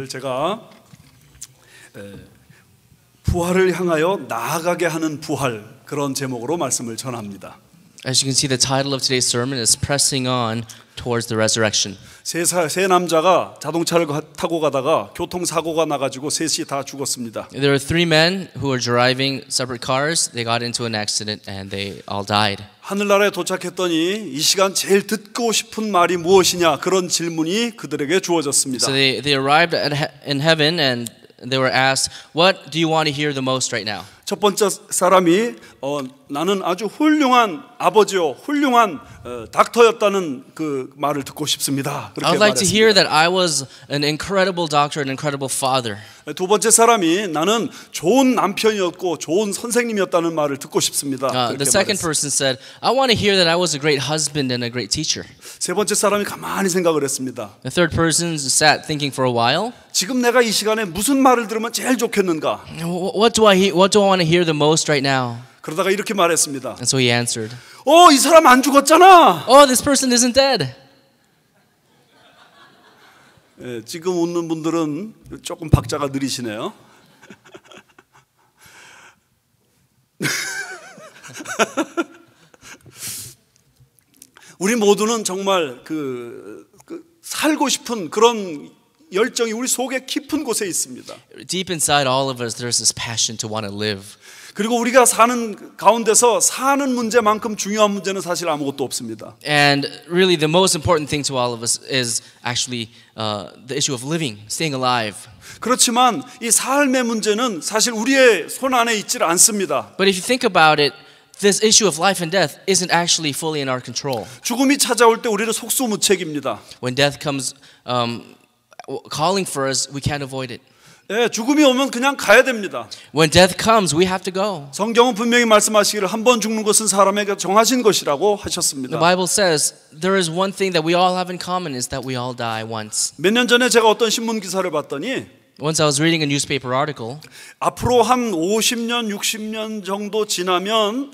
오늘 제가 부활을 향하여 나아가게 하는 부활, 그런 제목으로 말씀을 전합니다. As you can see, the title of today's sermon is Pressing On Towards the Resurrection. 세 남자가 자동차를 타고 가다가 교통사고가 나가지고 셋이 다 죽었습니다. There were three men who were driving separate cars. They got into an accident and they all died. 하늘나라에 도착했더니 이 시간 제일 듣고 싶은 말이 무엇이냐, 그런 질문이 그들에게 주어졌습니다. So they arrived in heaven and they were asked, "What do you want to hear the most right now?" 첫 번째 사람이 나는 아주 훌륭한 아버지요, 훌륭한 닥터였다는 그 말을 듣고 싶습니다. 그렇게 I would like to 말했습니다. hear that I was an incredible doctor, an incredible father. 두 번째 사람이 나는 좋은 남편이었고 좋은 선생님이었다는 말을 듣고 싶습니다. The second person said, "I want to hear that I was a great husband and a great teacher." 세 번째 사람이 가만히 생각을 했습니다. The third person sat thinking for a while. 지금 내가 이 시간에 무슨 말을 들으면 제일 좋겠는가? What do I want to hear the most right now? 그러다가 이렇게 말했습니다. And so he answered, 이 사람 안 죽었잖아. "Oh, this person isn't dead." 지금 웃는 분들은 조금 박자가 느리시네요. 우리 모두는 정말 살고 싶은 그런 열정이 우리 속에 깊은 곳에 있습니다. Deep inside all of us, there's this passion to want to live. 그리고 우리가 사는 가운데서 사는 문제만큼 중요한 문제는 사실 아무것도 없습니다. And really, the most important thing to all of us is actually the issue of living, staying alive. 그렇지만 이 삶의 문제는 사실 우리의 손 안에 있질 않습니다. But if you think about it, this issue of life and death isn't actually fully in our control. 죽음이 찾아올 때 우리는 속수무책입니다. When death comes calling for us, we can't avoid it. 죽음이 오면 그냥 가야 됩니다. When death comes, we have to go. 성경은 분명히 말씀하시기를 한 번 죽는 것은 사람에게 정하신 것이라고 하셨습니다. The Bible says there is one thing that we all have in common is that we all die once. 몇 년 전에 제가 어떤 신문 기사를 봤더니 Once I was reading a newspaper article. 앞으로 한 50년, 60년 정도 지나면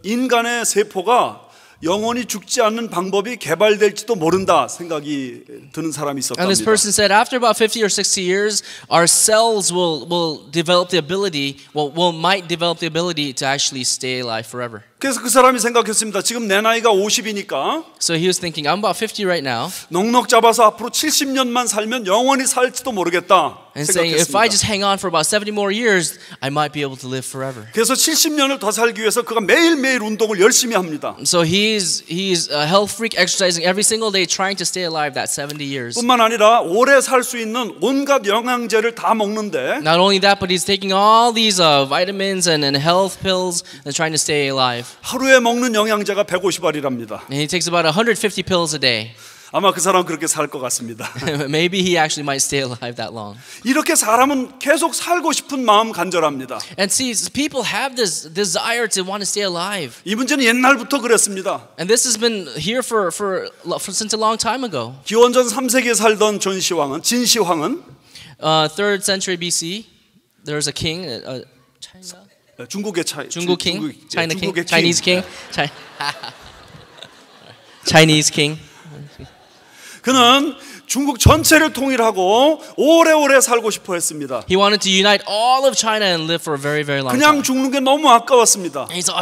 인간의 세포가 영원히 죽지 않는 방법이 개발될지도 모른다 생각이 드는 사람이 있었답니다. And this person said after about 50 or 60 years our cells will develop the ability, might develop the ability to actually stay alive forever. 그래서 그 사람이 생각했습니다. 지금 내 나이가 50이니까 So he was thinking, I'm about 50 right now. 넉넉 잡아서 앞으로 70년만 살면 영원히 살지도 모르겠다 And saying, if I 생각했습니다. just hang on for about 70 more years, I might be able to live forever. 그래서 70년을 더 살기 위해서 그가 매일매일 운동을 열심히 합니다. So he's a health freak, exercising every single day, trying to stay alive that 70 years. 뿐만 아니라 오래 살 수 있는 온갖 영양제를 다 먹는데 Not only that, but he's taking all these vitamins and health pills and trying to stay alive. 하루에 먹는 영양제가 150알이랍니다. And he takes about 150 pills a day. 아마 그 사람 그렇게 살 것 같습니다. Maybe he actually might stay alive that long. 이렇게 사람은 계속 살고 싶은 마음 간절합니다. And see, people have this desire to want to stay alive. 이 문제는 옛날부터 그랬습니다. And this has been here for since a long time ago. 기원전 3세기에 살던 진시황은 3rd century BC, there was a king, China? 중국의 중국 king, China king, 중국의 Chinese king, Chinese king. 그는 중국 전체를 통일하고 오래오래 살고 싶어 했습니다. He wanted to unite all of China and live for a very, very long 그냥 time. 죽는 게 너무 아까웠습니다. He said,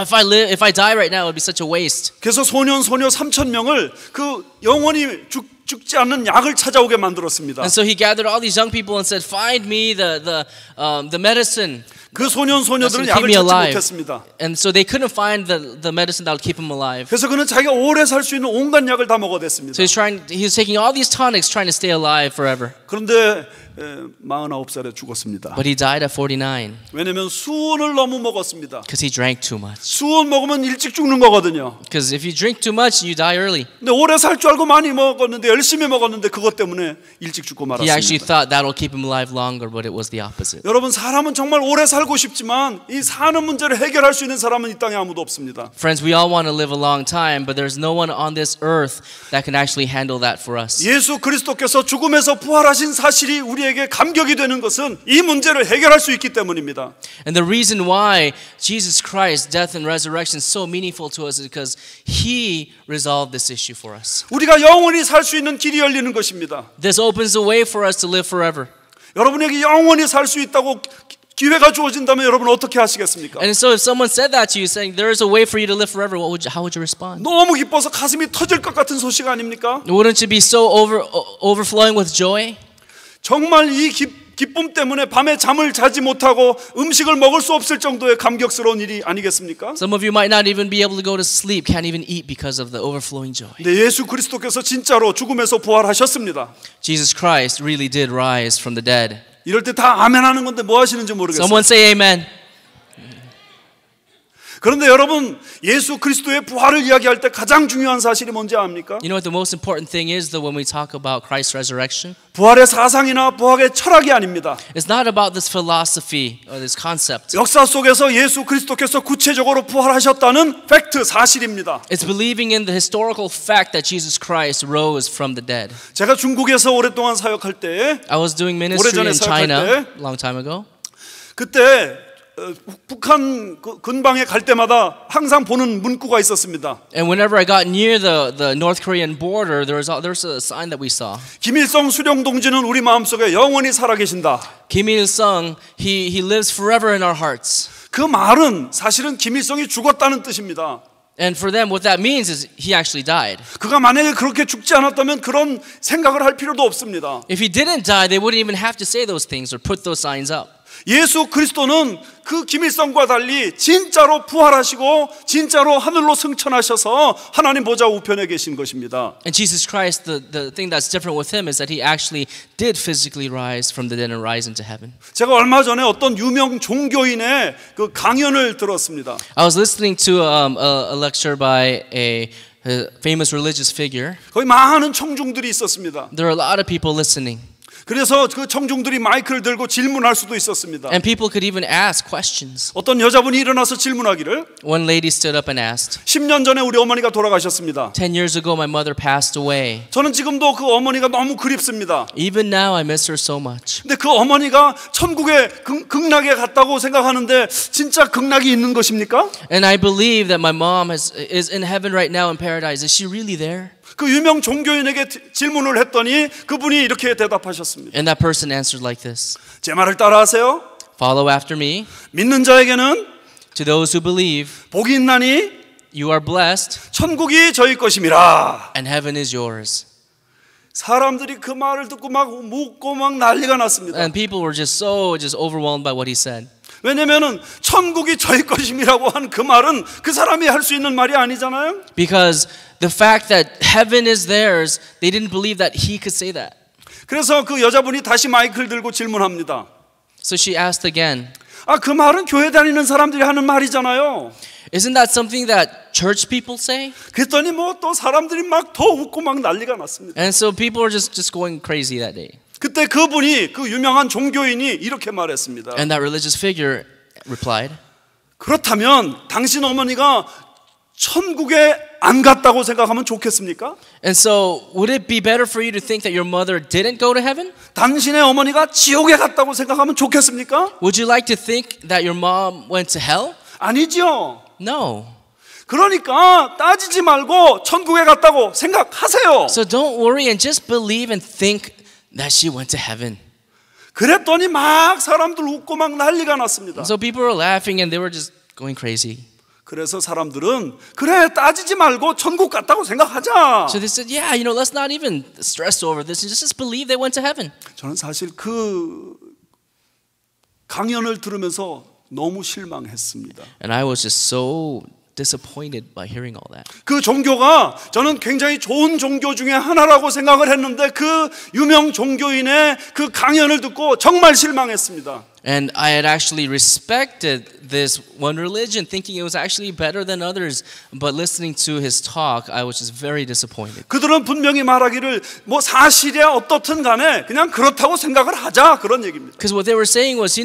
if I die right now, it would be such a waste. 그래서 소년 3,000명을 그 영원히 죽지 않는 약을 찾아오게 만들었습니다. And so he gathered all these young people and said, "Find me the medicine." 그 소녀들은 keep 약을 me 찾지 alive. 못했습니다. And so they couldn't find the medicine that would keep him alive. 그래서 그는 자기가 오래 살 수 있는 온갖 약을 다 먹어댔습니다. So he's taking all these tonics trying to stay alive forever. 그런데 49살에 죽었습니다. But he died at 49 왜냐하면 수은을 너무 먹었습니다. because he drank too much. 수은 먹으면 일찍 죽는 거거든요. Because if you drink too much, you die early. 근데 오래 살 줄 알고 많이 먹었는데 열심히 먹었는데 그것 때문에 일찍 죽고 He actually 말았습니다. thought that'll keep him alive longer, but it was the opposite. 여러분, 사람은 정말 오래 살고 싶지만 이 사는 문제를 해결할 수 있는 사람은 이 땅에 아무도 없습니다. Friends, we all want to live a long time, but there's no one on this earth that can actually handle that for us. 예수 그리스도께서 죽음에서 부활하신 사실이 우리에게 감격이 되는 것은 이 문제를 해결할 수 있기 때문입니다. And the reason why Jesus Christ's death and resurrection is so meaningful to us is because He resolved this issue for us. 우리가 영원히 살 수 있는 길이 열리는 것입니다. This opens the way for us to live forever. 여러분에게 영원히 살 수 있다고 기회가 주어진다면 여러분 어떻게 하시겠습니까? And so if someone said that to you, saying there is a way for you to live forever, how would you respond? 너무 기뻐서 가슴이 터질 것 같은 소식 아닙니까? Wouldn't you be so overflowing with joy? 정말 이 기쁨 때문에 밤에 잠을 자지 못하고 음식을 먹을 수 없을 정도의 감격스러운 일이 아니겠습니까? Some of you might not even be able to go to sleep, can't even eat because of the overflowing joy. 네, 예수 그리스도께서 진짜로 죽음에서 부활하셨습니다. Jesus Christ really did rise from the dead. 이럴 때 다 아멘 하는 건데 뭐 하시는지 모르겠어요. Someone say amen. 그런데 여러분, 예수 그리스도의 부활을 이야기할 때 가장 중요한 사실이 뭔지 압니까? You know what the most important thing is though when we talk about Christ's resurrection? 부활의 사상이나 부활의 철학이 아닙니다. It's not about this philosophy or this concept. 역사 속에서 예수 그리스도께서 구체적으로 부활하셨다는 팩트, 사실입니다. It's believing in the historical fact that Jesus Christ rose from the dead. 제가 중국에서 오랫동안 사역할 때 I was doing ministry 오래전에 in China 사역할 a long time ago. 그때 북한 근방에 갈 때마다 항상 보는 문구가 있었습니다. And whenever I got near the North Korean border, there was a sign that we saw. 김일성 수령 동지는 우리 마음속에 영원히 살아계신다. Kim Il-sung, he lives forever in our hearts. 그 말은 사실은 김일성이 죽었다는 뜻입니다. And for them, what that means is he actually died. 그가 만약에 그렇게 죽지 않았다면 그런 생각을 할 필요도 없습니다. If he didn't die, they wouldn't even have to say those things or put those signs up. 예수 그리스도는 그 김일성과 달리 진짜로 부활하시고 진짜로 하늘로 승천하셔서 하나님 보좌 우편에 계신 것입니다. And Jesus Christ, the thing that's different with him is that he actually did physically rise from the dead and rise into heaven. 제가 얼마 전에 어떤 유명 종교인의 그 강연을 들었습니다. I was listening to a lecture by a famous religious figure. 거기 많은 청중들이 있었습니다. There are a lot of people listening. 그래서 그 청중들이 마이크를 들고 질문할 수도 있었습니다. And people could even ask questions. 어떤 여자분이 일어나서 질문하기를 One lady stood up and asked, 10년 전에 우리 어머니가 돌아가셨습니다. 10 years ago my mother passed away. 저는 지금도 그 어머니가 너무 그립습니다. Even now I miss her so much. 근데 그 어머니가 천국에 극락에 갔다고 생각하는데 진짜 극락이 있는 것입니까? And I believe that my mom is in heaven right now in paradise. Is she really there? 그 유명 종교인에게 질문을 했더니 그분이 이렇게 대답하셨습니다. And that person answered like this. 제 말을 따라하세요. Follow after me. 믿는 자에게는 To those who believe, 복이 있나니 you are blessed 천국이 저희 것임이라. and heaven is yours. 사람들이 그 말을 듣고 막 묻고 막 난리가 났습니다. And people were just overwhelmed by what he said. 왜냐면은 천국이 저희 것임이라고 한 그 말은 그 사람이 할 수 있는 말이 아니잖아요. Because the fact that heaven is theirs, they didn't believe that he could say that. 그래서 그 여자분이 다시 마이크를 들고 질문합니다. So she asked again, 그 말은 교회 다니는 사람들이 하는 말이잖아요. isn't that something that church people say? 그랬더니 뭐 또 사람들이 막 더 웃고 막 난리가 났습니다. And so people were just going crazy that day. 그때 그분이 그 유명한 종교인이 이렇게 말했습니다. And that religious figure replied, 그렇다면 당신 어머니가 천국에 안 갔다고 생각하면 좋겠습니까? and so would it be better for you to think that your mother didn't go to heaven? 당신의 어머니가 지옥에 갔다고 생각하면 좋겠습니까? Would you like to think that your mom went to hell? 아니죠. No. 그러니까 따지지 말고 천국에 갔다고 생각하세요. So don't worry and just believe and think that she went to heaven. 그랬더니 막 사람들 웃고 막 난리가 났습니다. So people were laughing and they were just going crazy. 그래서 사람들은 그래 따지지 말고 천국 갔다고 생각하자. So they said, yeah, let's not even stress over this and just believe they went to heaven. 저는 사실 그 강연을 들으면서 너무 실망했습니다. And I was just so disappointed by hearing all that. 그 종교가 저는 굉장히 좋은 종교 중에 하나라고 생각을 했는데 그 유명 종교인의 그 강연을 듣고 정말 실망했습니다. And I had actually respected this one religion, thinking it was actually better than others. But listening to his talk, I was just very disappointed. 그들은 분명히 말하기를 뭐 사실이야 어떻든 간에 그냥 그렇다고 생각을 하자 그런 얘기입니다. Because what they were saying was,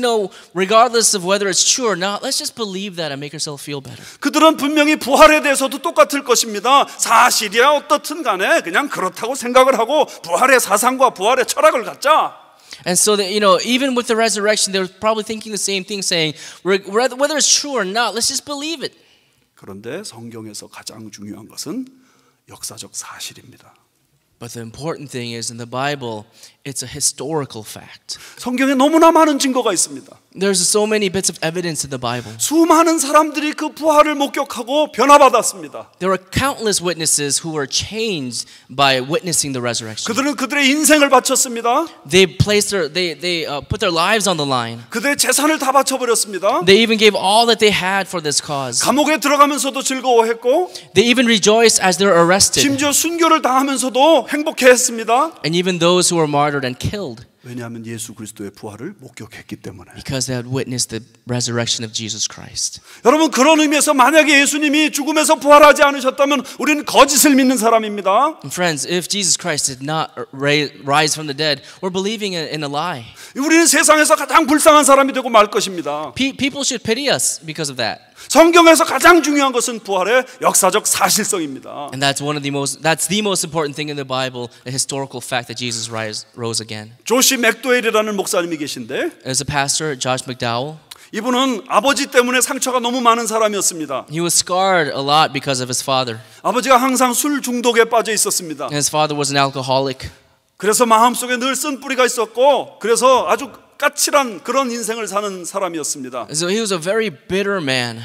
regardless of whether it's true or not, let's just believe that and make ourselves feel better. 그들은 분명히 부활에 대해서도 똑같을 것입니다. 사실이야 어떻든 간에 그냥 그렇다고 생각을 하고 부활의 사상과 부활의 철학을 갖자. And so that, even with the resurrection, they were probably thinking the same thing, saying, whether it's true or not, let's just believe it. 그런데 성경에서 가장 중요한 것은 역사적 사실입니다. But the important thing is in the Bible, it's a historical fact. 성경에 너무나 많은 증거가 있습니다. There's so many bits of evidence in the Bible. 수많은 사람들이 그 부활을 목격하고 변화받았습니다. There are countless witnesses who were changed by witnessing the resurrection. 그들은 그들의 인생을 바쳤습니다. They put their lives on the line. 그들의 재산을 다 바쳐버렸습니다. They even gave all that they had for this cause. 감옥에 들어가면서도 즐거워했고, They even rejoiced as they were arrested. 심지어 순교를 당하면서도 행복해했습니다. And even those who were martyred and killed. 왜냐하면 예수 그리스도의 부활을 목격했기 때문에. Because they had witnessed the resurrection of Jesus Christ. 여러분, 그런 의미에서 만약에 예수님이 죽음에서 부활하지 않으셨다면 우리는 거짓을 믿는 사람입니다. And friends, if Jesus Christ did not rise from the dead, we're believing in a lie. 우리는 세상에서 가장 불쌍한 사람이 되고 말 것입니다. People should pity us because of that. 성경에서 가장 중요한 것은 부활의 역사적 사실성입니다. And that's the most important thing in the Bible, the historical fact that Jesus rose again. 조시 맥도웰이라는 목사님이 계신데, As a pastor, Josh McDowell, 이분은 아버지 때문에 상처가 너무 많은 사람이었습니다. he was scarred a lot because of his father. 아버지가 항상 술 중독에 빠져 있었습니다. And his father was an alcoholic. 그래서 마음속에 늘 쓴뿌리가 있었고, 그래서 아주 까칠한 그런 인생을 사는 사람이었습니다. So he was a very bitter man.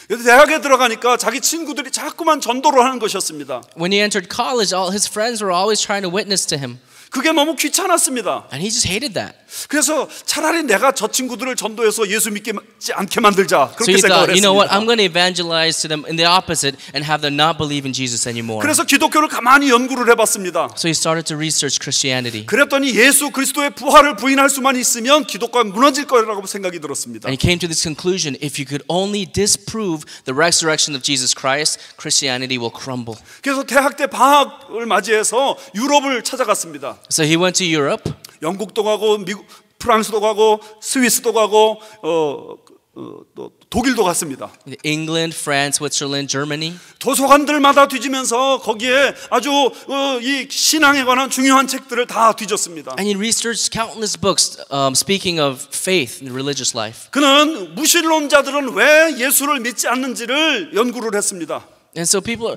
대학에 들어가니까 자기 친구들이 자꾸만 전도를 하는 것이었습니다. When he entered college, all his friends were always trying to witness to him. 그게 너무 귀찮았습니다. And he just hated that. 그래서 차라리 내가 저 친구들을 전도해서 예수 믿지 않게 만들자, So 그렇게 he thought, 생각을 you know what, I'm 했습니다. going to evangelize to them in the opposite and have them not believe in Jesus anymore. 그래서 기독교를 가만히 연구를 해봤습니다. So he started to research Christianity. 그랬더니 예수 그리스도의 부활을 부인할 수만 있으면 기독교가 무너질 거라고 생각이 들었습니다. And he came to this conclusion, if you could only disprove the resurrection of Jesus Christ, Christianity will crumble. 그래서 대학 때 방학을 맞이해서 유럽을 찾아갔습니다. So he went to Europe. 영국도 가고 미국, 프랑스도 가고 스위스도 가고 또 독일도 갔습니다. England, France, Switzerland, Germany. 도서관들마다 뒤지면서 거기에 아주 이 신앙에 관한 중요한 책들을 다 뒤졌습니다. And he researched countless books speaking of faith in the religious life. 그는 무신론자들은 왜 예수를 믿지 않는지를 연구를 했습니다. And so people,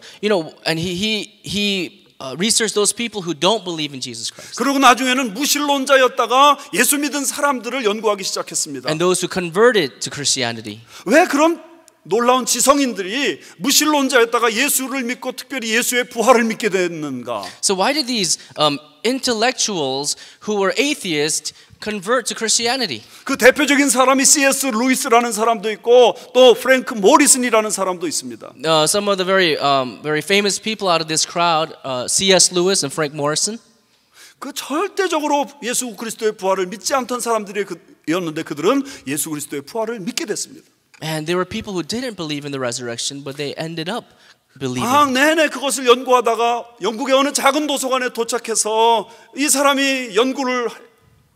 and he researched those people who don't believe in Jesus Christ. 그리고 나중에는 무신론자였다가 예수 믿은 사람들을 연구하기 시작했습니다. And those who converted to Christianity. 왜 그런 놀라운 지성인들이 무신론자였다가 예수를 믿고 특별히 예수의 부활을 믿게 됐는가? So why did these intellectuals who were atheists convert to Christianity? 그 대표적인 사람이 C.S. 루이스라는 사람도 있고 또 프랭크 모리슨이라는 사람도 있습니다. Some of the very famous people out of this crowd, C.S. Lewis and Frank Morrison. 그 절대적으로 예수 그리스도의 부활을 믿지 않던 사람들이었는데 그들은 예수 그리스도의 부활을 믿게 됐습니다. And there were people who didn't believe in the resurrection, but they ended up believing. 방학 내내 그것을 연구하다가 영국의 어느 작은 도서관에 도착해서 이 사람이 연구를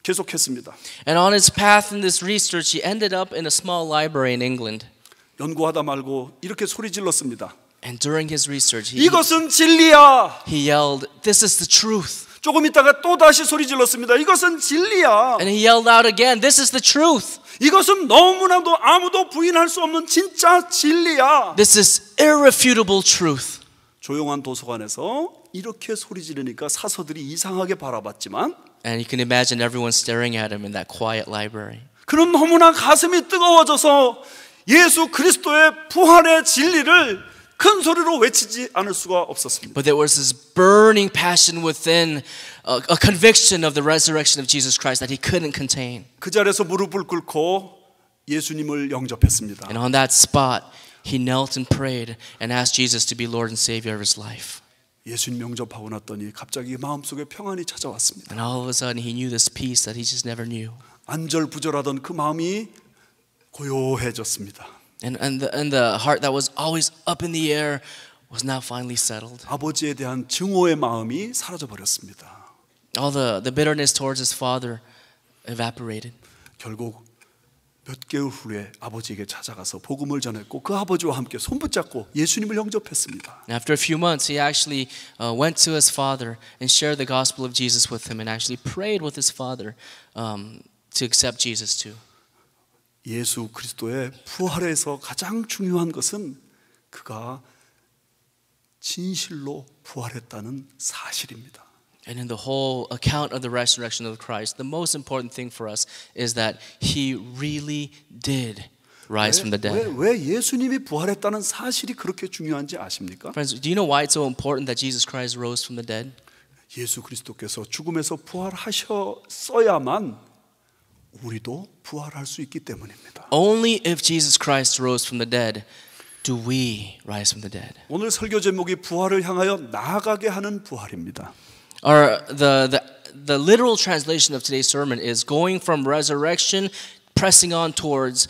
계속했습니다. And on his path in this research, he ended up in a small library in England. 연구하다 말고 이렇게 소리 질렀습니다. And during his research, 이것은 진리야. he yelled, "This is the truth." 조금 있다가 또 다시 소리 질렀습니다. 이것은 진리야. And he yelled out again, "This is the truth." 이것은 너무나도 아무도 부인할 수 없는 진짜 진리야. This is irrefutable truth. 조용한 도서관에서 이렇게 소리 지르니까 사서들이 이상하게 바라봤지만 And you can imagine everyone staring at him in that quiet library. 그는 너무나 가슴이 뜨거워져서 예수 그리스도의 부활의 진리를 큰 소리로 외치지 않을 수가 없었습니다. But there was this burning passion within, a conviction of the resurrection of Jesus Christ that he couldn't contain. 그 자리에서 무릎을 꿇고 예수님을 영접했습니다. And on that spot, he knelt and prayed and asked Jesus to be Lord and Savior of his life. 예수님 영접하고 났더니 갑자기 마음속에 평안이 찾아왔습니다. And all of a sudden, he knew this peace that he just never knew. 안절부절하던 그 마음이 고요해졌습니다. And the heart that was always up in the air was now finally settled. 아버지에 대한 증오의 마음이 사라져 버렸습니다. All the bitterness towards his father evaporated. 결국 몇 개월 후에 아버지에게 찾아가서 복음을 전했고 그 아버지와 함께 손붙잡고 예수님을 영접했습니다. After a few months, he actually went to his father and shared the gospel of Jesus with him and actually prayed with his father to accept Jesus too. 예수 그리스도의 부활에서 가장 중요한 것은 그가 진실로 부활했다는 사실입니다. And in the whole account of the resurrection of Christ, the most important thing for us is that he really did rise from the dead. 왜 예수님이 부활했다는 사실이 그렇게 중요한지 아십니까? Friends, do you know why it's so important that Jesus Christ rose from the dead? 예수 그리스도께서 죽음에서 부활하셨어야만 우리도 부활할 수 있기 때문입니다. Only if Jesus Christ rose from the dead do we rise from the dead. 오늘 설교 제목이 부활을 향하여 나아가게 하는 부활입니다. Or the literal translation of today's sermon is going from resurrection, pressing on towards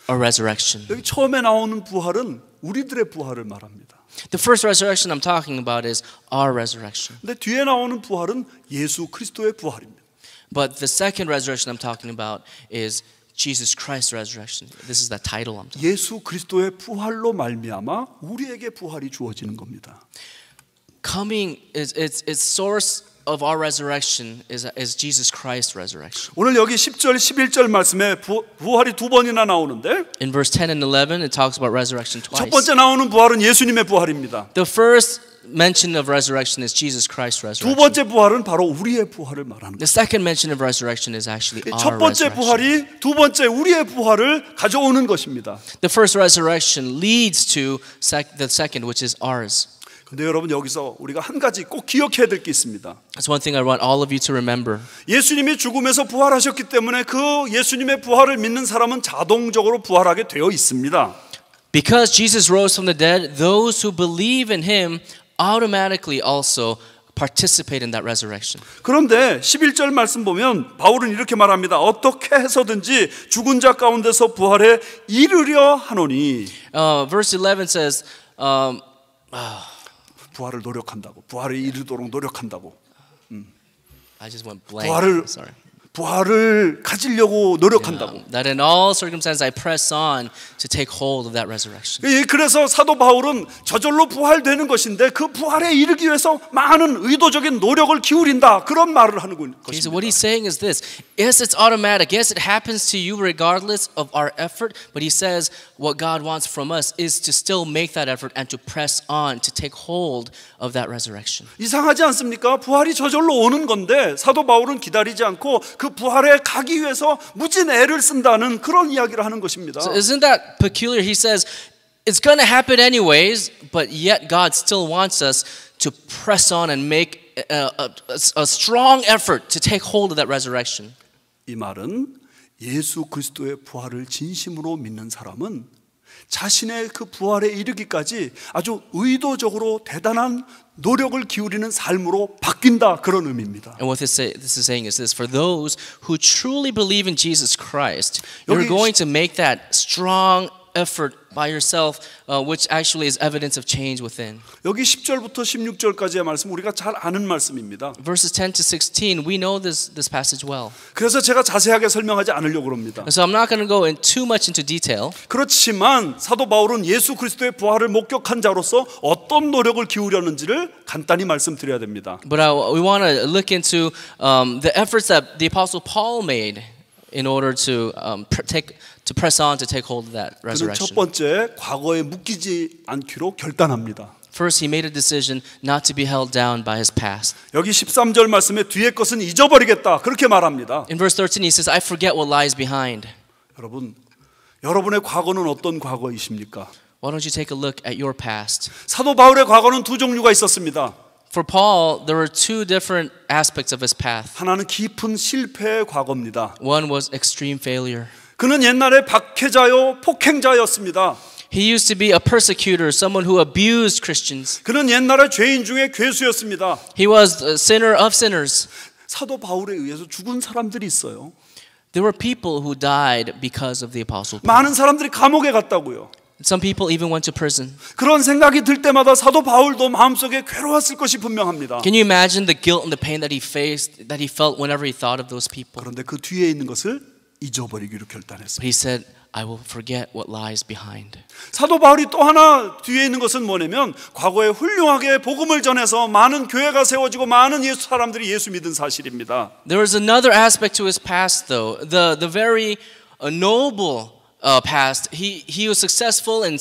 a resurrection. 여기 처음에 나오는 부활은 우리들의 부활을 말합니다. The first resurrection I'm talking about is our resurrection. 근데 뒤에 나오는 부활은 예수 그리스도의 부활입니다. But the second resurrection I'm talking about is Jesus Christ's resurrection. This is the title I'm talking about. 예수 그리스도의 부활로 말미암아 우리에게 부활이 주어지는 겁니다. Coming is its source of our resurrection is Jesus Christ's resurrection. 오늘 여기 10절 11절 말씀에 부활이 두 번이나 나오는데 In verse 10 and 11 it talks about resurrection twice. 첫 번째 나오는 부활은 예수님의 부활입니다. The first mention of resurrection is Jesus Christ's 두 resurrection. 번째 부활은 바로 우리의 부활을 말하는 The 거예요. second mention of resurrection is actually 첫 our 번째 resurrection. 부활이 두 번째 우리의 부활을 가져오는 것입니다. The first resurrection leads to the second, which is ours. 근데 여러분 여기서 우리가 한 가지 꼭 기억해야 될 게 있습니다. That's one thing I want all of you to remember. 예수님이 죽음에서 부활하셨기 때문에 그 예수님의 부활을 믿는 사람은 자동적으로 부활하게 되어 있습니다. Because Jesus rose from the dead, those who believe in him automatically also participate in that resurrection. 그런데 11절 말씀 보면 바울은 이렇게 말합니다. 어떻게 해서든지 죽은 자 가운데서 부활에 이르려 하노니 Verse 11 says, 부활을 노력한다고. 부활에 이르도록 노력한다고. I just went blank. 부활을 Sorry. 부활을 가지려고 노력한다고. That in all circumstances I press on to take hold of that resurrection. 그래서 사도 바울은 저절로 부활되는 것인데 그 부활에 이르기 위해서 많은 의도적인 노력을 기울인다. 그런 말을 하는 Okay, so what 것입니다. he's saying is this. Yes, it's automatic. Yes, it happens to you regardless of our effort. But he says what God wants from us is to still make that effort and to press on, to take hold of that resurrection. 이상하지 않습니까? 부활이 저절로 오는 건데 사도 바울은 기다리지 않고 그 부활에 가기 위해서 무진 애를 쓴다는 그런 이야기를 하는 것입니다. So isn't that peculiar? He says it's going to happen anyways, but yet God still wants us to press on and make a strong effort to take hold of that resurrection. 이 말은 예수 그리스도의 부활을 진심으로 믿는 사람은 자신의 그 부활에 이르기까지 아주 의도적으로 대단한 노력을 기울이는 삶으로 바뀐다 그런 의미입니다. And what this is saying is this: for those who truly believe in Jesus Christ, you're going to make that strong effort by yourself, which actually is evidence of change within. 여기 10절부터 16절까지의 말씀 우리가 잘 아는 말씀입니다. Verses 10 to 16, we know this passage well. 그래서 제가 자세하게 설명하지 않으려고 합니다. And so I'm not going to go in too much into detail. 그렇지만 사도 바울은 예수 그리스도의 부활을 목격한 자로서 어떤 노력을 기울였는지를 간단히 말씀드려야 됩니다. But we want to look into the efforts that the Apostle Paul made in order to press on to take hold of that 그는 첫 resurrection. 번째 과거에 묶이지 않기로 결단합니다. First, he made a decision not to be held down by his past. 여기 13절 말씀에 뒤의 것은 잊어버리겠다 그렇게 말합니다. In verse 13, he says, I forget what lies behind. 여러분, 여러분의 과거는 어떤 과거이십니까? Why don't you take a look at your past? 사도 바울의 과거는 두 종류가 있었습니다. For Paul, there were two different aspects of his path. 하나는 깊은 실패의 과거입니다. One was extreme failure. 그는 옛날에 박해자요 폭행자였습니다. He used to be a persecutor, someone who abused Christians. 그는 옛날에 죄인 중에 괴수였습니다. He was a sinner of sinners. 사도 바울에 의해서 죽은 사람들이 있어요. There were people who died because of the Apostle Paul. 많은 사람들이 감옥에 갔다고요. Some people even went to prison. 그런 생각이 들 때마다 사도 바울도 마음속에 괴로웠을 것이 분명합니다. Can you imagine the guilt and the pain that he faced, that he felt whenever he thought of those people? 그런데 그 뒤에 있는 것을 잊어버리기로 But 결단했습니다. he said, I will forget what lies behind. 사도 바울이 또 하나 뒤에 있는 것은 뭐냐면 과거에 훌륭하게 복음을 전해서 많은 교회가 세워지고 많은 예수 사람들이 예수 믿은 사실입니다. There was another aspect to his past though, the very noble past, he was successful in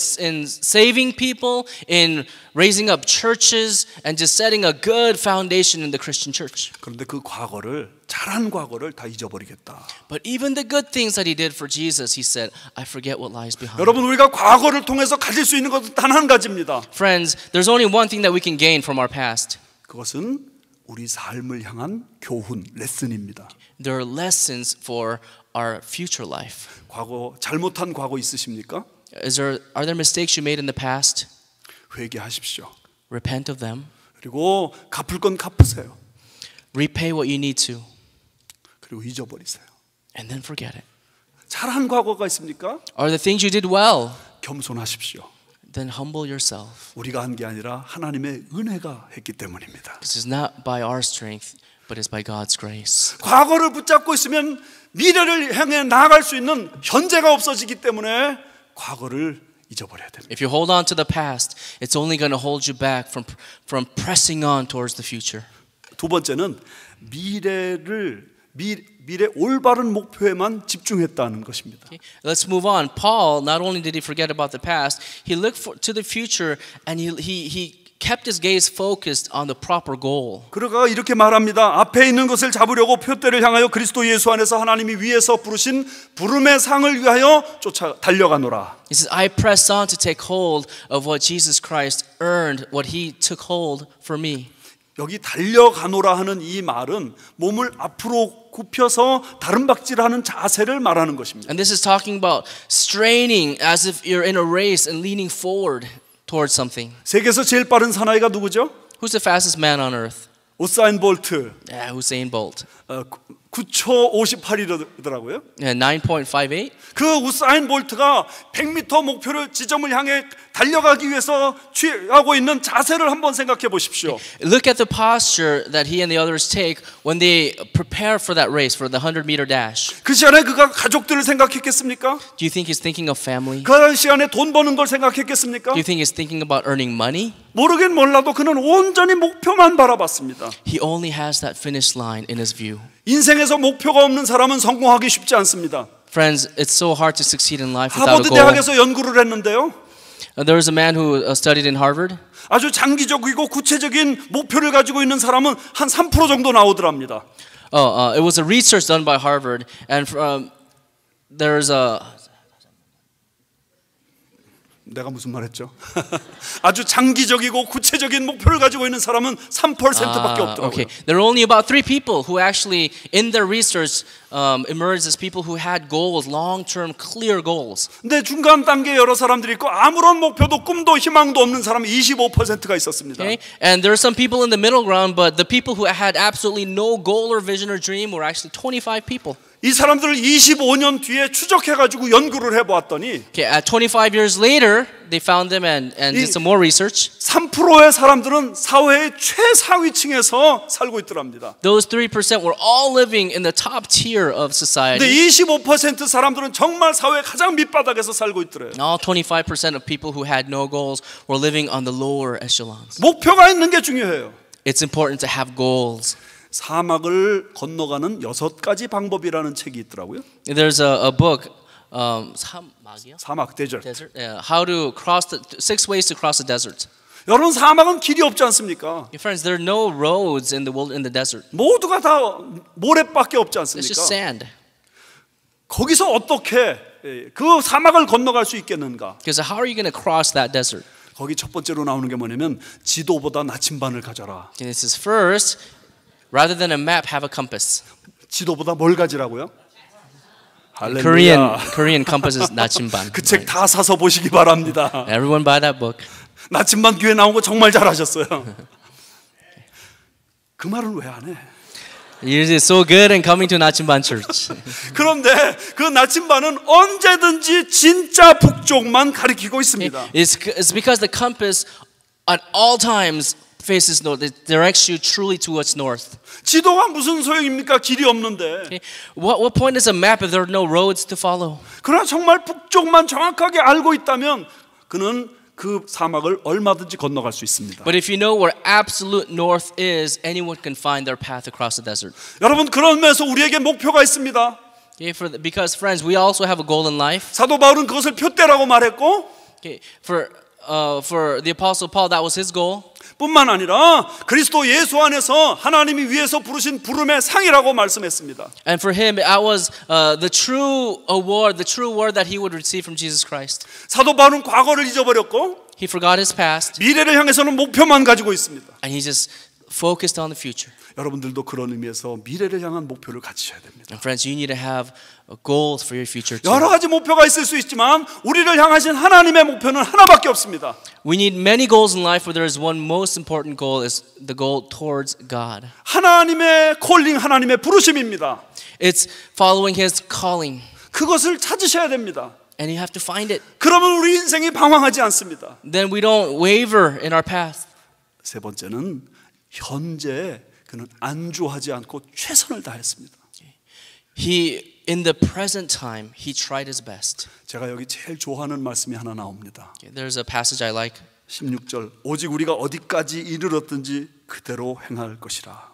saving people, in raising up churches, and just setting a good foundation in the Christian church. 그런데 그 과거를 잘한 과거를 다 잊어버리겠다. But even the good things that he did for Jesus, he said, I forget what lies behind. 여러분 우리가 과거를 통해서 가질 수 있는 것은 단 한 가지입니다. Friends, there's only one thing that we can gain from our past. 그것은 우리 삶을 향한 교훈, 레슨입니다. There are lessons for our future life. 과거 잘못한 과거 있으십니까? Are there mistakes you made in the past? 회개하십시오. Repent of them. 그리고 갚을 건 갚으세요. Repay what you need to. 그리고 잊어버리세요. And then forget it. 잘한 과거가 있습니까? Are the things you did well? 겸손하십시오. Then humble yourself. 우리가 한 게 아니라 하나님의 은혜가 했기 때문입니다. This is not by our strength, but it's by God's grace. 과거를 붙잡고 있으면 미래를 향해 나아갈 수 있는 현재가 없어지기 때문에 과거를 잊어버려야 됩니다. If you hold on to the past, it's only going to hold you back from pressing on towards the future. 두 번째는 미래 올바른 목표에만 집중했다는 것입니다. Okay, let's move on. Paul, not only did he forget about the past, he looked to the future and he kept his gaze focused on the proper goal. 그러가 이렇게 말합니다. 앞에 있는 것을 잡으려고 표대를 향하여 그리스도 예수 안에서 하나님이 위에서 부르신 부름의 상을 위하여 달려가노라. He says, I press on to take hold of what Jesus Christ earned, what he took hold for me. 여기 달려가노라 하는 이 말은 몸을 앞으로 굽혀서 다름박질하는 자세를 말하는 것입니다. And this is talking about straining as if you're in a race and leaning forward towards something. 세계에서 제일 빠른 사나이가 누구죠? Who's the fastest man on earth? 우사인 볼트. Yeah, Usain Bolt. 9초 58이더라고요. Yeah, 9.58. 그 우사인 볼트가 100m 목표를 지점을 향해 달려가기 위해서 취하고 있는 자세를 한번 생각해 보십시오. Look at the posture that he and the others take when they prepare for that race, for the 100-meter dash. 그 시간에 그가 가족들을 생각했겠습니까? Do you think he's thinking of family? 그 시간에 돈 버는 걸 생각했겠습니까? Do you think he's thinking about earning money? 모르긴 몰라도 그는 온전히 목표만 바라봤습니다. He only has that finish line in his view. 인생에서 목표가 없는 사람은 성공하기 쉽지 않습니다. Friends, it's so hard to succeed in life without a 하버드 goal. 대학에서 연구를 했는데요. There was a man who studied in Harvard. 아주 장기적이고 구체적인 목표를 가지고 있는 사람은 한 3% 정도 나오더랍니다. It was a research done by Harvard, and there's a. 내가 무슨 말했죠? 아주 장기적이고 구체적인 목표를 가지고 있는 사람은 3%밖에 없더라고요. Okay, there are only about 3 people who actually, in their research, emerged as people who had goals, long-term, clear goals. 근데 중간 단계 여러 사람들이 있고 아무런 목표도 꿈도 희망도 없는 사람이 25%가 있었습니다. Okay, and there are some people in the middle ground, but the people who had absolutely no goal or vision or dream were actually 25 people. 이 사람들을 25년 뒤에 추적해가지고 연구를 해보았더니 Okay, at 25 years later, they found them and did some more research. 3%의 사람들은 사회의 최상위층에서 살고 있더랍니다. Those 3% were all living in the top tier of society. 근데 25% 사람들은 정말 사회 가장 밑바닥에서 살고 있더래요. And all 25% of people who had no goals were living on the lower echelons. 목표가 있는 게 중요해요. It's important to have goals. 사막을 건너가는 6가지 방법이라는 책이 있더라고요. There's a book, 사막 desert. how to cross the 6 ways to cross the desert. 여러분 사막은 길이 없지 않습니까? Friends, there are no roads in the desert. 모두가 다 모래밖에 없지 It's just 않습니까? sand. 거기서 어떻게 그 사막을 건너갈 수 있겠는가? Because how are you going to cross that desert? 거기 첫 번째로 나오는 게 뭐냐면 지도보다 나침반을 가져라. And this is first, rather than a map, have a compass. 지도보다 뭘 가지라고요? 할렐루야. Korean compass is 나침반. 그 책 다 사서 보시기 바랍니다. Everyone buy that book. 나침반 교회 나온 거 정말 잘하셨어요. 그 말은 왜 안 해? You're so good in coming to 나침반 church. 그런데 그 나침반은 언제든지 진짜 북쪽만 가리키고 있습니다. It's because the compass at all times faces north. It directs you truly towards north. 지도가 무슨 소용입니까? 길이 없는데. Okay. What point is a map if there are no roads to follow? 그러나 정말 북쪽만 정확하게 알고 있다면 그는 그 사막을 얼마든지 건너갈 수 있습니다. But if you know where absolute north is, anyone can find their path across the desert. 여러분 그런 면에서 우리에게 목표가 있습니다. Okay, because friends, we also have a goal in life. 사도 바울은 그것을 표대라고 말했고 Okay, for the apostle Paul, that was his goal. 뿐만 아니라 그리스도 예수 안에서 하나님이 위에서 부르신 부름의 상이라고 말씀했습니다. And for him, that was the true award, the true award that he would receive from Jesus Christ. 사도 바울은 과거를 잊어버렸고 He forgot his past, 미래를 향해서는 목표만 가지고 있습니다. and he just focused on the future. 여러분들도 그런 의미에서 미래를 향한 목표를 가지셔야 됩니다. And friends, you need to have goals for your future too. 여러 가지 목표가 있을 수 있지만 우리를 향하신 하나님의 목표는 하나밖에 없습니다. We need many goals in life, but there is one most important goal, is the goal towards God. 하나님의 콜링, 하나님의 부르심입니다. It's following His calling, 그것을 찾으셔야 됩니다. and you have to find it. 그러면 우리 인생이 방황하지 않습니다. Then we don't waver in our path. 세 번째는 현재 그는 안주하지 않고 최선을 다했습니다. He, in the present time, he tried his best. 제가 여기 제일 좋아하는 말씀이 하나 나옵니다. There's a passage I like. 16절 오직 우리가 어디까지 이르렀든지 그대로 행할 것이라.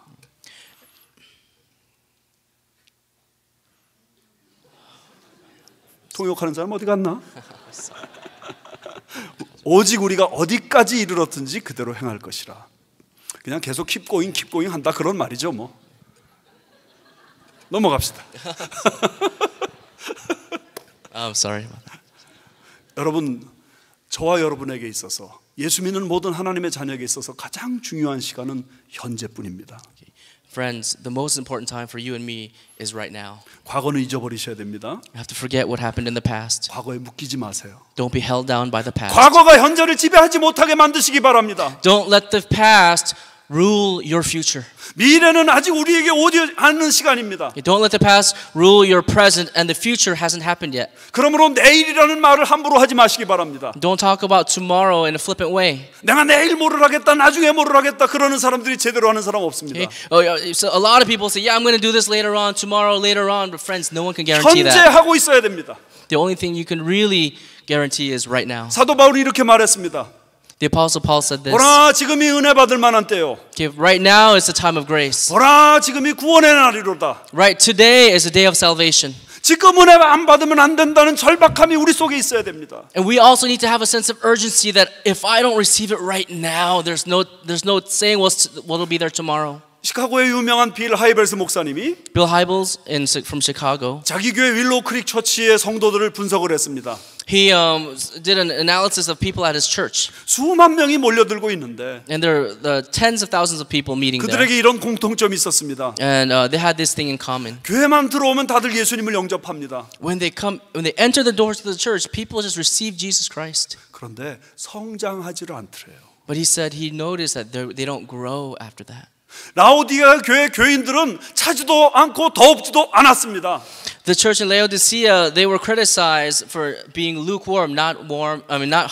통역하는 사람 어디 갔나? 오직 우리가 어디까지 이르렀든지 그대로 행할 것이라. 그냥 계속 keep going 한다 그런 말이죠 뭐. 넘어갑시다. I'm sorry. 여러분, 저와 여러분에게 있어서 예수 믿는 모든 하나님의 자녀에게 있어서 가장 중요한 시간은 현재뿐입니다. Friends, the most important time for you and me is right now. 과거는 잊어버리셔야 됩니다. You have to forget what happened in the past. 과거에 묶이지 마세요. Don't be held down by the past. 과거가 현재를 지배하지 못하게 만드시기 바랍니다. Don't let the past rule your future. 미래는 아직 우리에게 오지 않는 시간입니다. Don't let the past rule your present, and the future hasn't happened yet. 그러므로 내일이라는 말을 함부로 하지 마시기 바랍니다. Don't talk about tomorrow in a flippant way. 내가 내일 뭐를 하겠다, 나중에 뭐를 하겠다 그러는 사람들이 제대로 하는 사람 없습니다. Okay? So a lot of people say, "Yeah, I'm going to do this later on, tomorrow, later on." But friends, no one can guarantee 현재 that. 하고 있어야 됩니다. The only thing you can really guarantee is right now. 사도 바울이 이렇게 말했습니다. The Apostle Paul said this. 보라 지금이 은혜 받을 만한 때요. Okay, right now is the time of grace. 보라 지금이 구원의 날이로다. Right, today is the day of salvation. 지금 은혜 안 받으면 안 된다는 절박함이 우리 속에 있어야 됩니다. And we also need to have a sense of urgency that if I don't receive it right now, there's no saying what'll be there tomorrow. 시카고의 유명한 빌 하이벨스 목사님이 Bill Hybels from Chicago. 자기 교회 윌로우 크릭 처치의 성도들을 분석을 했습니다. He did an analysis of people at his church, 수만 명이 몰려들고 있는데 and there are tens of thousands of people meeting there. 그들에게 이런 공통점이 있었습니다. And they had this thing in common. 교회만 들어오면 다들 예수님을 영접합니다. When they enter the doors of the church, people just receive Jesus Christ. 그런데 성장하지를 않더래요. But he said he noticed that they don't grow after that. 라오디게아 교회 교인들은 차지도 않고 더웁지도 않았습니다. The church in Laodicea, they were criticized for being lukewarm, not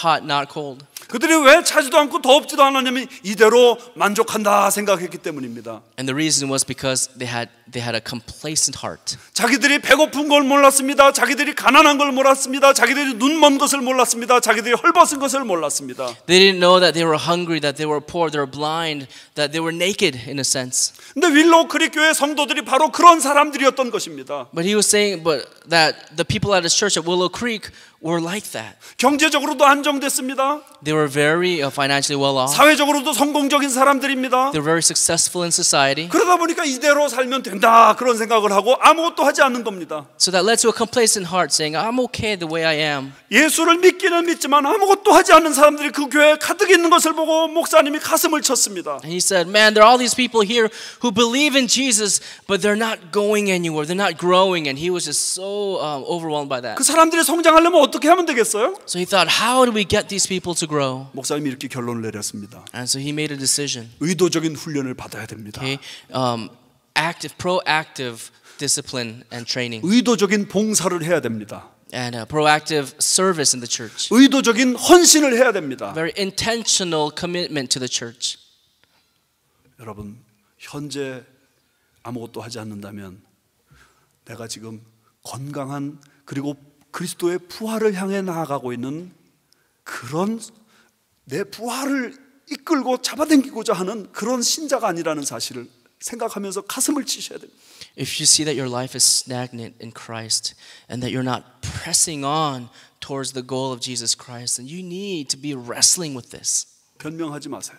hot, not cold. 그들이 왜 차지도 않고 더웁지도 않았냐면 이대로 만족한다 생각했기 때문입니다. And the reason was because they had a complacent heart. 자기들이 배고픈 걸 몰랐습니다. 자기들이 가난한 걸 몰랐습니다. 자기들이 눈먼 것을 몰랐습니다. 자기들이 헐벗은 것을 몰랐습니다. They didn't know that they were hungry, that they were poor, they were blind, that they were naked in a sense. 근데 윌로우 크릭 교회 성도들이 바로 그런 사람들이었던 것입니다. But he was saying that the people at his church at Willow Creek were like that. 경제적으로도 안정됐습니다. They were very financially well off. 사회적으로도 성공적인 사람들입니다. They were very successful in society. 그러다 보니까 이대로 살면 된다 그런 생각을 하고 아무것도 하지 않는 겁니다. So that led to a complacent heart saying, I'm okay the way I am. 예수를 믿기는 믿지만 아무것도 하지 않는 사람들이 그 교회에 가득 있는 것을 보고 목사님이 가슴을 쳤습니다. And he said, man, there are all these people here who believe in Jesus, but they're not going anywhere. They're not growing. And he was just so overwhelmed by that. 그 사람들이 성장하려면 어떻게 하면 되겠어요? So he thought, how do we get these people to grow? 목사님이 이렇게 결론을 내렸습니다. And so he made a decision. 의도적인 훈련을 받아야 됩니다. Okay? Proactive discipline and training. 의도적인 봉사를 해야 됩니다. And proactive service in the church. 의도적인 헌신을 해야 됩니다. Very intentional commitment to the church. 여러분, 현재 아무것도 하지 않는다면 내가 지금 건강한 그리고 그리스도의 부활을 향해 나아가고 있는 그런 내 부활을 이끌고 잡아당기고자 하는 그런 신자가 아니라는 사실을 생각하면서 가슴을 치셔야 됩니다. If you see that your life is stagnant in Christ and that you're not pressing on towards the goal of Jesus Christ, then you need to be wrestling with this. 변명하지 마세요.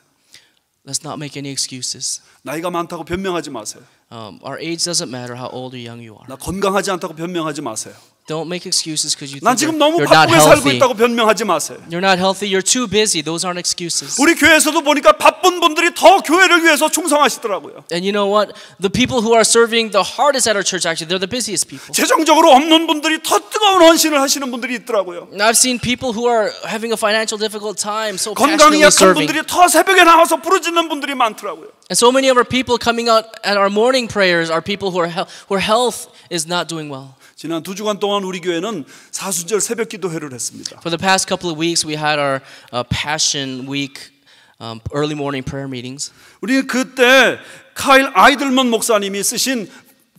Let's not make any excuses. 나이가 많다고 변명하지 마세요. Our age doesn't matter how old or young you are. 나 건강하지 않다고 변명하지 마세요. Don't make excuses because you 난 think 지금 너무 you're not 바쁘게 살고 healthy. 있다고 변명하지 마세요. You're not healthy. You're too busy. Those aren't excuses. 우리 교회에서도 보니까 바쁜 분들이 더 교회를 위해서 충성하시더라고요. And you know what? The people who are serving the hardest at our church, actually, they're the busiest people. 재정적으로 없는 분들이 더 뜨거운 헌신을 하시는 분들이 있더라고요. And I've seen people who are having a financial difficult time so 건강이 passionately 약한 serving. 분들이 더 새벽에 나와서 부르짖는 분들이 많더라고요. And so many of our people coming out at our morning prayers are people who whose health is not doing well. 지난 2주간 동안 우리 교회는 사순절 새벽 기도회를 했습니다. For the past couple of weeks, we had our Passion Week early morning prayer meetings. 우리 그때 카일 아이들먼 목사님이 쓰신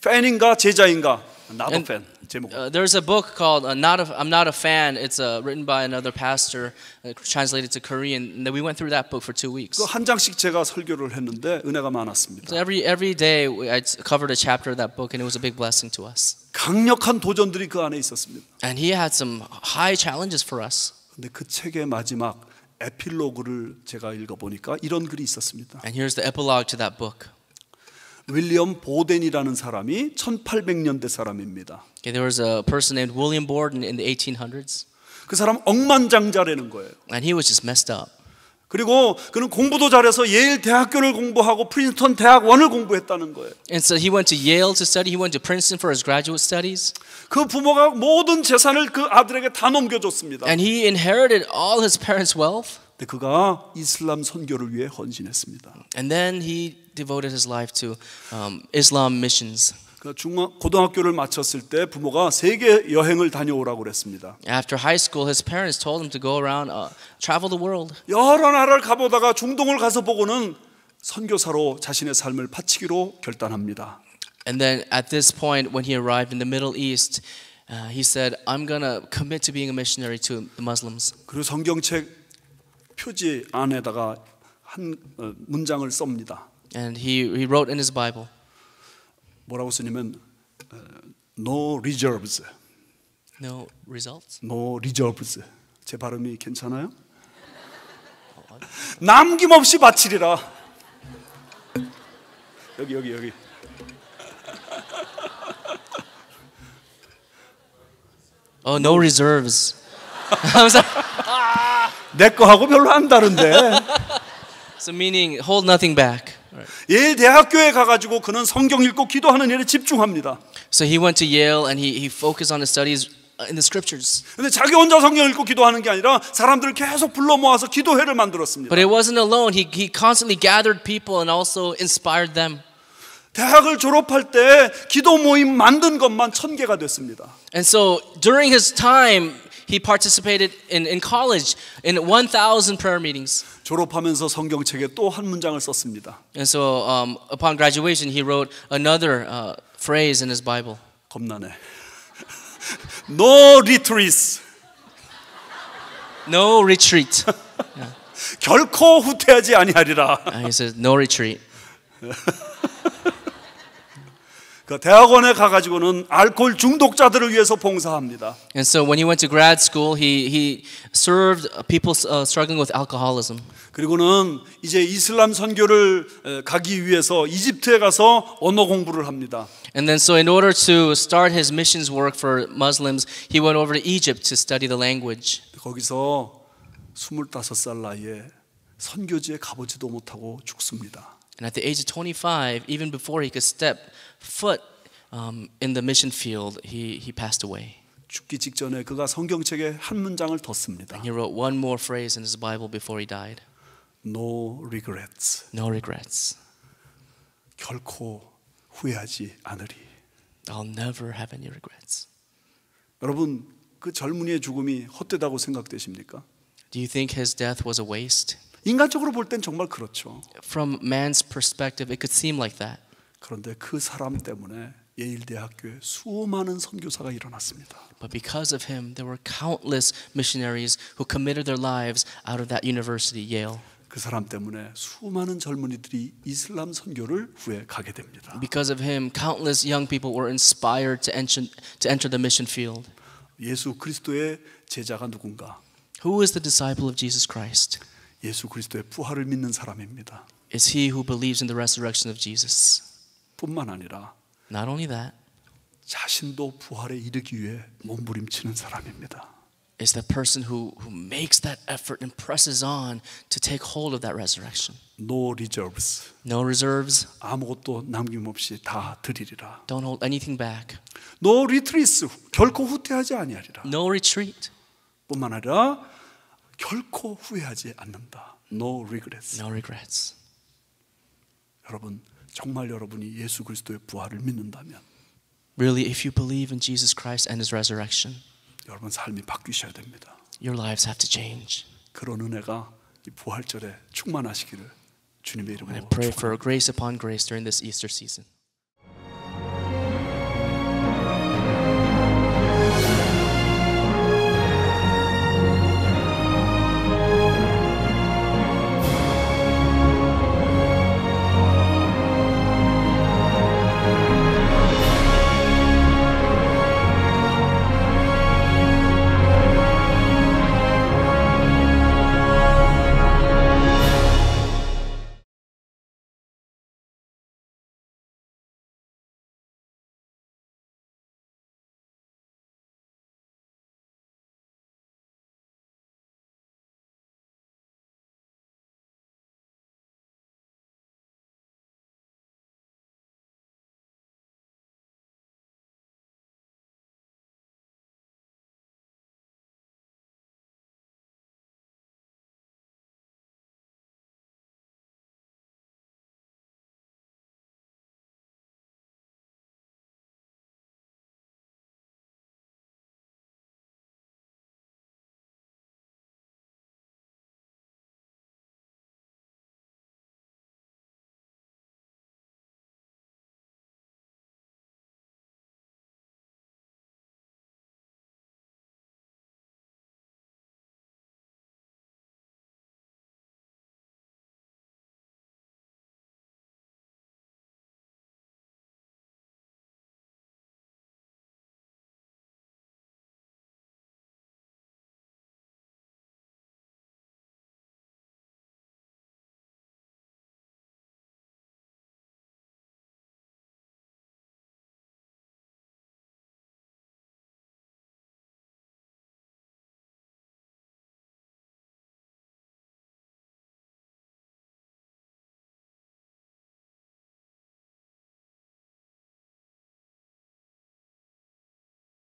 팬인가 제자인가 나도 팬 제목. There's a book called I'm Not a Fan. It's written by another pastor, translated to Korean. And we went through that book for 2 weeks. 그 한 장씩 제가 설교를 했는데 은혜가 많았습니다. So every day I covered a chapter of that book, and it was a big blessing to us. 강력한 도전들이 그 안에 있었습니다. And he had some high challenges for us. 근데 그 책의 마지막 에필로그를 제가 읽어보니까 이런 글이 있었습니다. And here's the epilogue to that book. 윌리엄 보덴이라는 사람이 1800년대 사람입니다. Okay, there was a person named William Borden in the 1800s, 그 사람 억만장자라는 거예요. and he was just messed up. 그리고 그는 공부도 잘해서 예일 대학교를 공부하고 프린스턴 대학원을 공부했다는 거예요. And so he went to Yale to study. He went to Princeton for his graduate studies. 그 부모가 모든 재산을 그 아들에게 다 넘겨줬습니다. And he inherited all his parents' wealth. 근데 그가 이슬람 선교를 위해 헌신했습니다. And then he devoted his life to Islam missions. 그 고등학교를 마쳤을 때 부모가 세계 여행을 다녀오라고 그랬습니다. After high school, his parents told him to go around, travel the world. 여러 나라를 가보다가 중동을 가서 보고는 선교사로 자신의 삶을 바치기로 결단합니다. And then at this point, when he arrived in the Middle East, he said, I'm going to commit to being a missionary to the Muslims. 그리고 성경책 표지 안에다가 한 문장을 썹니다. And he wrote in his Bible, 뭐라고 쓰냐면 no reserves. no results. No reserves. 제 발음이 괜찮아요? 남김없이 바치리라. 여기. Oh, no reserves. I'm sorry. 내 거하고 별로 안 다른데. So meaning, hold nothing back. 예일 대학교에 가가지고 그는 성경 읽고 기도하는 일에 집중합니다. So he went to Yale and he focused on his studies in the scriptures. 근데 자기 혼자 성경 읽고 기도하는 게 아니라 사람들을 계속 불러 모아서 기도회를 만들었습니다. But it wasn't alone. He constantly gathered people and also inspired them. 대학을 졸업할 때 기도 모임 만든 것만 1000개가 됐습니다. And so during his time, he participated in college in 1,000 prayer meetings. 졸업하면서 성경책에 또 한 문장을 썼습니다. And so upon graduation, he wrote another phrase in his Bible. 겁나네. No retreats. No retreat. 결코 후퇴하지 아니하리라. He says, no retreat. 그 대학원에 가가지고는 알코올 중독자들을 위해서 봉사합니다. And so when he went to grad school, he served people struggling with alcoholism. 그리고는 이제 이슬람 선교를 가기 위해서 이집트에 가서 언어 공부를 합니다. And then so in order to start his missions work for Muslims, he went over to Egypt to study the language. 거기서 25살 나이에 선교지에 가보지도 못하고 죽습니다. And at the age of 25, even before he could step foot in the mission field, he passed away. 죽기 직전에 그가 성경책에 한 문장을 더 씁니다. And he wrote one more phrase in his Bible before he died. No regrets. No regrets. 결코 후회하지 않으리. I'll never have any regrets. 여러분, 그 젊은이의 죽음이 헛되다고 생각되십니까? Do you think his death was a waste? 인간적으로 볼 땐 정말 그렇죠. From man's perspective, it could seem like that. 그런데 그 사람 때문에 예일대학교에 수많은 선교사가 일어났습니다. But because of him, there were countless missionaries who committed their lives out of that university, Yale. 그 그 사람 때문에 수많은 젊은이들이 이슬람 선교를 후에 가게 됩니다. Because of him, countless young people were inspired to enter the mission field. 예수 그리스도의 제자가 누군가? Who is the disciple of Jesus Christ? 예수 그리스도의 부활을 믿는 사람입니다. Is he who believes in the resurrection of Jesus. 뿐만 아니라 Not only that, 자신도 부활에 이르기 위해 몸부림치는 사람입니다. is the person who makes that effort and presses on to take hold of that resurrection. No reserves. No reserves. 아무것도 남김없이 다 드리리라. Don't hold anything back. No retreats. 결코 후퇴하지 아니하리라. No retreat. 뿐만 아니라 결코 후회하지 않는다. No regrets. No regrets. 여러분, 정말 여러분이 예수 그리스도의 부활을 믿는다면 Really, if you believe in Jesus Christ and his resurrection, 여러분 삶이 바뀌셔야 됩니다. your lives have to change. 그런 은혜가 이 부활절에 충만하시기를 주님의 And I 이름으로 pray 축원합니다. for grace upon grace during this Easter season.